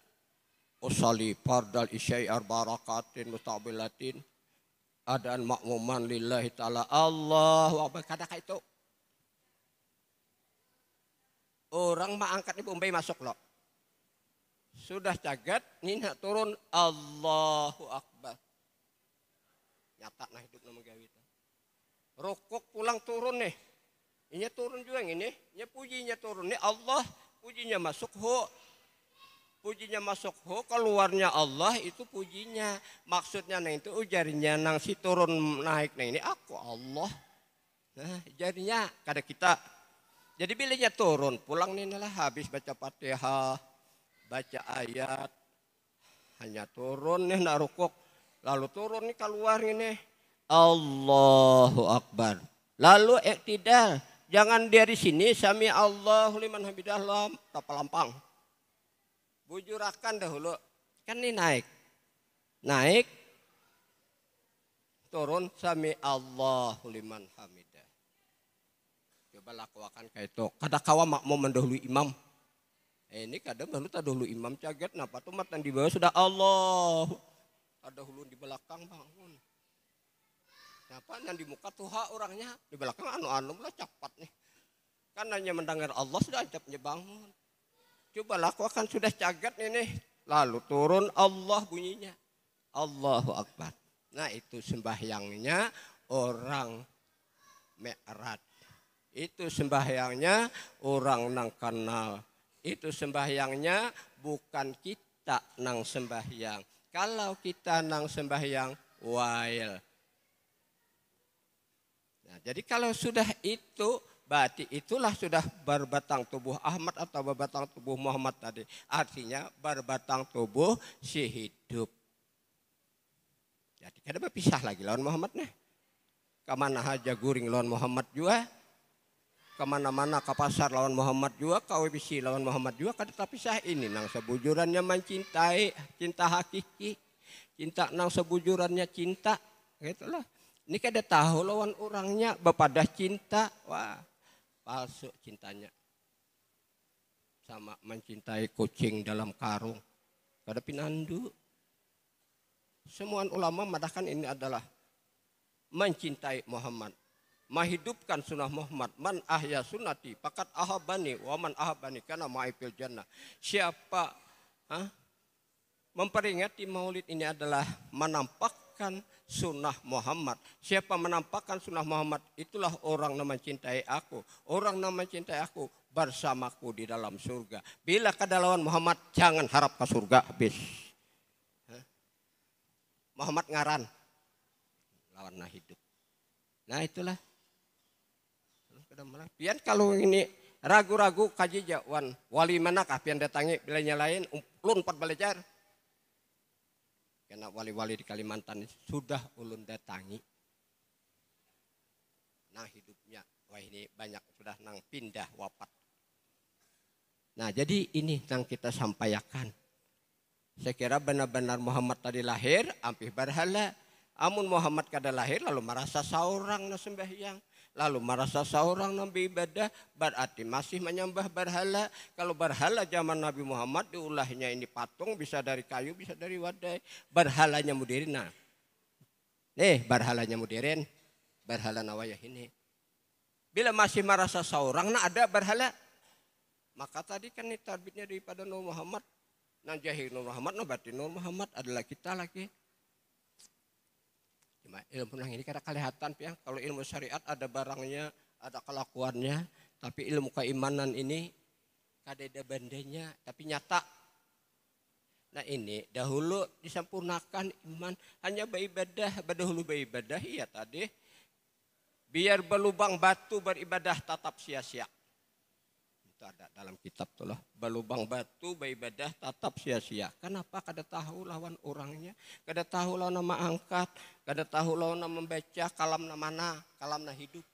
usalli fardal isya'i arbarakatin mustaqbilatin adaan makmuman lillahi ta'ala Allahu Akbar. Kadang itu orang mengangkat ini Bombay masuk loh. Sudah cagat, ini nak turun Allahu Akbar. Nyata nah hidup nama gawi itu. Rukuk pulang turun nih. Ini turun juga yang ini. Ini pujinya turun nih Allah. Pujinya masuk ho. Pujinya masuk ho, keluarnya Allah itu pujinya. Maksudnya nah itu jarinya nang si turun naik nah ini aku Allah. Nah jarinya kada kita. Jadi bilanya turun, pulang nih lah habis baca Fatihah, baca ayat. Hanya turun nih nak rukuk. Lalu turun nih keluar ini. Allahu Akbar. Lalu iktidal. Jangan dari sini sami Allahu liman hamidah lam tapalampang. Bujurakan dahulu, kan ini naik, turun sami Allahu liman hamidah. Coba lakukan kayak itu. Kada kawa makmum mendahului imam. Ini kadang dahulu imam caget, napa tuh matan di bawah sudah Allah. Ada hulu di belakang bangun. Napa yang di muka tuh orangnya di belakang anu lah cepat nih. Kan hanya mendengar Allah sudah ajabnya bangun. Coba lakukan sudah cagat ini. Lalu turun Allah bunyinya. Allahu Akbar. Nah itu sembahyangnya orang mi'rat. Itu sembahyangnya orang nang kenal. Itu sembahyangnya bukan kita nang sembahyang. Kalau kita nang sembahyang wail. Nah, jadi kalau sudah itu berarti itulah sudah berbatang tubuh Ahmad atau berbatang tubuh Muhammad tadi. Artinya berbatang tubuh si hidup. Jadi kada berpisah lagi lawan Muhammad nih. Kemana aja guring lawan Muhammad juga. Kemana-mana ke pasar lawan Muhammad juga. Kau bisi lawan Muhammad juga. Kada terpisah ini nang sebujurannya mencintai. Cinta hakiki. Cinta nang sebujurannya cinta. Gitulah. Ini kada tahu lawan orangnya. Bepadah cinta. Wah. Palsu cintanya. Sama mencintai kucing dalam karung. Kada pinandu. Semua ulama mengatakan ini adalah mencintai Muhammad. Menghidupkan sunnah Muhammad. Man ahya sunnati pakat ahabani wa man ahabani kana ma'ifil jannah. Siapa memperingati maulid ini adalah menampakkan menampakkan sunnah Muhammad. Siapa menampakkan sunnah Muhammad, itulah orang yang mencintai aku. Orang yang mencintai aku bersamaku di dalam surga. Bila kada lawan Muhammad, jangan harap ke surga, habis. Muhammad ngaran, lawan nah hidup. Nah itulah. Pian kalau ini ragu-ragu kaji jawan wali manakah pian datangi bilanya lain ulun 4 belajar. Karena wali-wali di Kalimantan sudah ulun datangi. Nah hidupnya, wah ini banyak sudah nang pindah wafat. Nah jadi ini yang kita sampaikan. Saya kira benar-benar Muhammad tadi lahir, ampih berhala. Amun Muhammad kada lahir lalu merasa seorang na sembahyang. Lalu merasa seorang nabi ibadah berarti masih menyembah berhala. Kalau berhala zaman Nabi Muhammad diulahnya ini patung bisa dari kayu bisa dari wadai. Berhalanya modern. Nah. Berhalanya modern. Berhala nawayah ini. Bila masih merasa seorang nah ada berhala. Maka tadi kan ini terbitnya daripada Nur Muhammad. Nah jahil Nur Muhammad nah berarti Nur Muhammad adalah kita lagi. Ilmu nang ini kada kelihatan ya. Kalau ilmu syariat ada barangnya, ada kelakuannya, tapi ilmu keimanan ini kada ada bandanya, tapi nyata. Nah ini dahulu disempurnakan iman hanya beribadah, dahulu beribadah iya tadi. Biar berlubang batu beribadah tetap sia-sia. Itu ada dalam kitab tuh lah. Berlubang batu beribadah tetap sia-sia. Kenapa? Kada tahu lawan orangnya, kada tahu lawan nama angkat, kada tahu lawan nama membaca kalam na mana, kalam na hidup.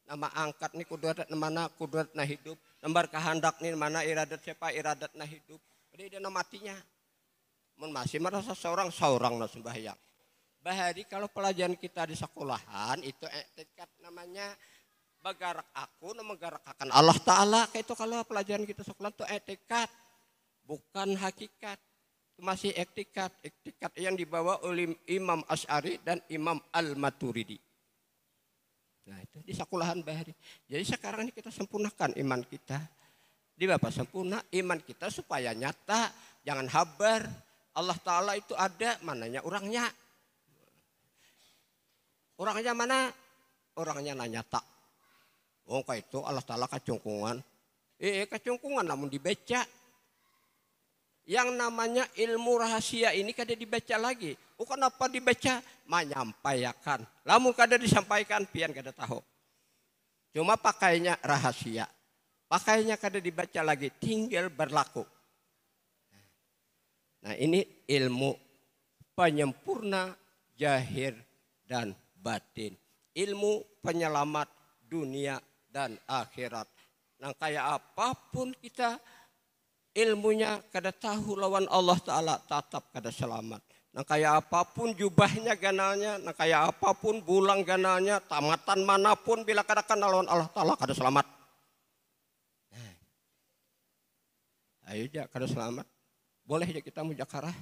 Nama angkat ni kudrat na mana, kudrat na hidup. Lembar kehendak ni mana, iradat siapa, iradat na hidup. Jadi dia nama matinya. Masih merasa seorang na sembahyang. Bahari kalau pelajaran kita di sekolahan itu etikat namanya bagarak aku nama garak akan Allah Ta'ala. Kayak itu kalau pelajaran kita sekolah itu etikat. Bukan hakikat. Itu masih etikat. Etikat yang dibawa oleh Imam Asy'ari dan Imam Al-Maturidi. Nah itu di sekolahan bahari. Jadi sekarang ini kita sempurnakan iman kita. Di Bapak sempurna iman kita supaya nyata. Jangan habar. Allah Ta'ala itu ada. Mananya orangnya. Orangnya mana? Orangnya nyata. Oh kayak itu Allah Ta'ala kacungkungan. Kacungkungan namun dibaca. Yang namanya ilmu rahasia ini kada dibaca lagi. Oh kenapa dibaca? Menyampaikan. Lamun kada disampaikan pian kada tahu. Cuma pakainya rahasia. Pakainya kada dibaca lagi. Tinggal berlaku. Nah ini ilmu penyempurna jahir dan batin. Ilmu penyelamat dunia dan akhirat. Nah kayak apapun kita ilmunya kada tahu lawan Allah Ta'ala tetap kada selamat. Nah kayak apapun jubahnya ganalnya, nah kayak apapun bulang ganalnya, tamatan manapun bila kada kenal lawan Allah Ta'ala kada selamat. Nah. Ayo aja kada selamat. Boleh aja kita mujakarah.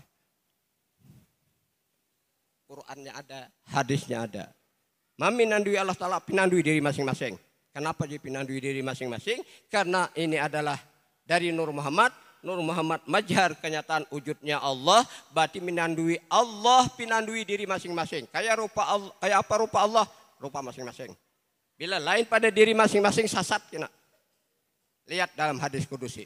Qurannya ada, hadisnya ada. Meminandui Allah Ta'ala, pinandui diri masing-masing. Kenapa dia pinandui diri masing-masing? Karena ini adalah dari Nur Muhammad. Nur Muhammad majhar kenyataan wujudnya Allah. Berarti minandui Allah, pinandui diri masing-masing. Kayak apa rupa Allah? Rupa masing-masing. Bila lain pada diri masing-masing sasat kena. Lihat dalam hadis kudusi.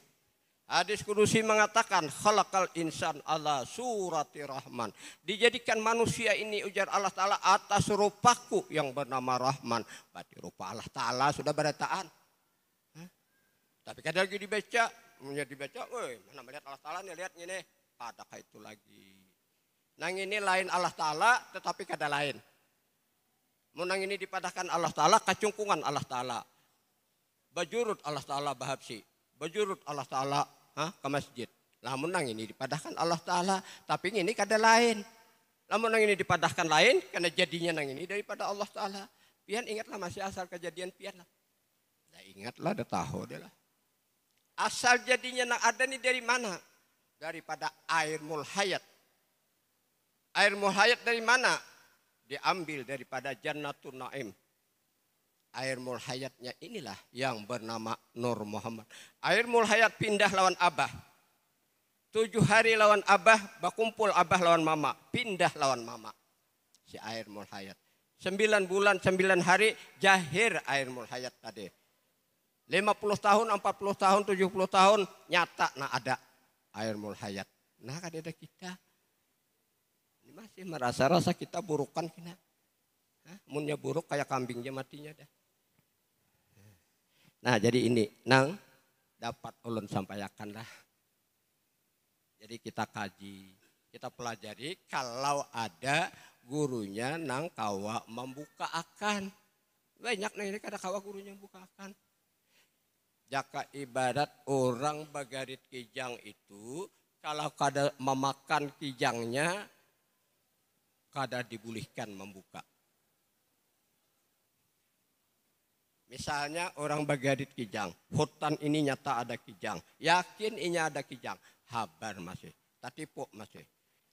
Hadis kudusi mengatakan khalaqal insan ala surati rahman. Dijadikan manusia ini ujar Allah Ta'ala atas rupaku yang bernama Rahman. Berarti rupa Allah Ta'ala sudah berataan. Tapi kadang lagi dibaca, mana melihat Allah Ta'ala nih lihat ini. Adakah itu lagi. Nang ini lain Allah Ta'ala tetapi kada lain. Munang ini dipadahkan Allah Ta'ala kacungkungan Allah Ta'ala. Bajurut Allah Ta'ala bahabsi. Bajurut Allah Ta'ala ke masjid. Lamun nang ini dipadahkan Allah Ta'ala. Tapi ini kada lain. Lamun nang ini dipadahkan lain. Karena jadinya nang ini daripada Allah Ta'ala. Pian ingatlah masih asal kejadian pian lah. Nah ingatlah dah tahu dia lah. Asal jadinya nang ada nih dari mana? Daripada air mulhayat. Air mulhayat dari mana? Diambil daripada Jannatun Naim. Air mulhayatnya inilah yang bernama Nur Muhammad. Air mulhayat pindah lawan Abah. 7 hari lawan Abah, bakumpul Abah lawan Mama. Pindah lawan Mama. si air mulhayat. 9 bulan 9 hari jahir air mulhayat tadi. 50 tahun, 40 tahun, 70 tahun nyata ada air mulhayat. Nah kan ada kita. Ini masih merasa-rasa kita burukan kena. Munnya buruk kayak kambingnya matinya dah. Nah jadi ini nang dapat ulun sampaikan lah. Jadi kita kaji, kita pelajari kalau ada gurunya nang kawa membuka akan. Banyak nang ini kada kawa gurunya membuka akan. Jaka ibadat orang bagarit kijang itu kalau kada memakan kijangnya kada dibolehkan membuka. Misalnya orang bagarit kijang, hutan ini nyata ada kijang, yakin ini ada kijang, habar masih, tatipu masih.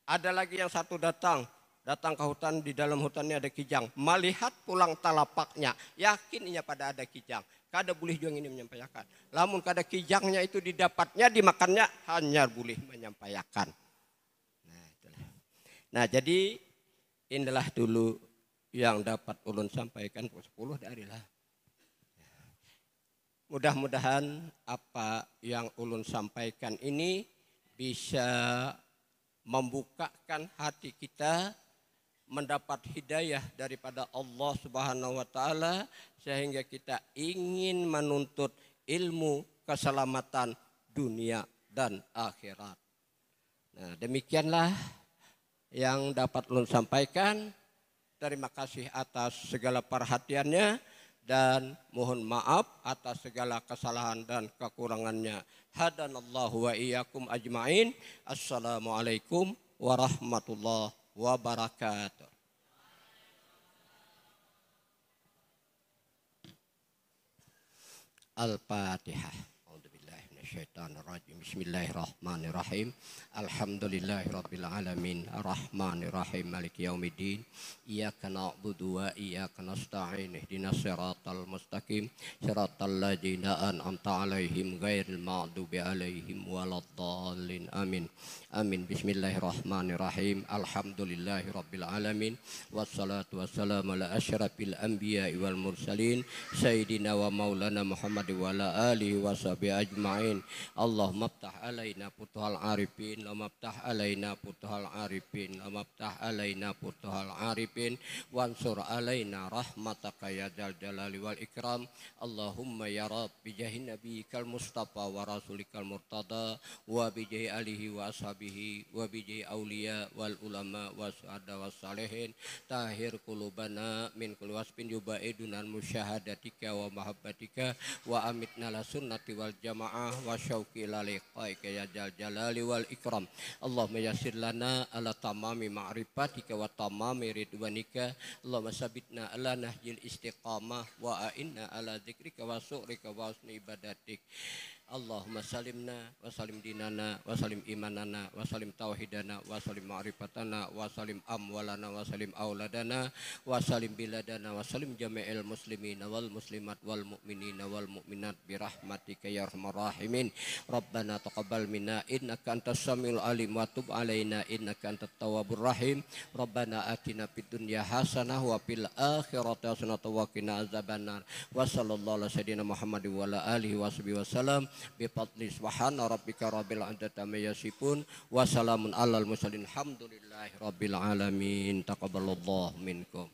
Ada lagi yang satu datang ke hutan, di dalam hutannya ada kijang, melihat pulang talapaknya, yakin ini pada ada kijang. Kada boleh juga ini menyampaikan. Lamun kada kijangnya itu didapatnya, dimakannya, hanya boleh menyampaikan. Nah, itulah. Nah jadi inilah dulu yang dapat ulun sampaikan 10 dari lah. Mudah-mudahan apa yang ulun sampaikan ini bisa membukakan hati kita, mendapat hidayah daripada Allah Subhanahu wa taala sehingga kita ingin menuntut ilmu keselamatan dunia dan akhirat. Nah, demikianlah yang dapat ulun sampaikan. Terima kasih atas segala perhatiannya dan mohon maaf atas segala kesalahan dan kekurangannya. Hadanallahu wa iyyakum ajmain. Assalamualaikum warahmatullahi wabarakatuh. Al-Fatihah. A'udzubillahi minasyaitonirrajim. Bismillahirrahmanirrahim. Alhamdulillahirabbil alamin. Arrahmanirrahim. Maliki yaumiddin. Iyyaka na'budu wa iyyaka nasta'in. Ihdinas siratal mustaqim. Siratal ladzina an'amta 'alaihim ghairil maghdubi 'alaihim waladdallin. Amin. Amin. Bismillahirrahmanirrahim. Alhamdulillahirabbil alamin. Wassalatu wassalamu ala asyrafil anbiya'i wal mursalin sayyidina wa maulana Muhammad wa ala alihi washabihi ajmain. Allahumma ftah alaina futuhal arifin, Allahumma ftah alaina futuhal arifin, Allahumma ftah alaina futuhal arifin, wansur alaina rahmataka ya dzal jalali wal ikram. Allahumma ya Rabb bijahi nabiyikal mustafa wa rasulikal murtada wa bijahi alihi wa ashabihi wa bijahi auliya wal ulama wa suhada was salihin tahir qulubana min kulli wasfin yubaiduna musyahadatika wa mahabbatika wa amitna la sunnati wal jamaah wa syauqi ila liqaika ya dzal jalali wal ikram. Allahumma yassir lana ala tamami ma'rifatika wa tamami ridwanika. Allahumma sabitna ala nahjil istiqamah wa a'inna ala dzikrika wa syukrika wa husni ibadatik. Allahumma salimna wa salim dinana wa salim imanana wa salim tauhidana wa salim ma'rifatana wa salim amwalana wa salim auladana wa salim biladana wa salim jami'il muslimina wal muslimat wal mu'minina wal mu'minat birahmatika ya arhamar rahimin. Rabbana taqabbal minna innaka antas samiul alim wa tub alaina innaka antat tawwabur rahim. Rabbana atina fid dunya hasanah wa fil akhirati hasanah wa qina azabannar. Wa sallallahu ala sayyidina Muhammadin wa ala alihi washabihi wasallam. Bifadli subhana rabbika rabbil izzati amma yasifun wa salamun alal mursalin. Alhamdulillahi rabbil alamin. Taqabbalallahu minkum.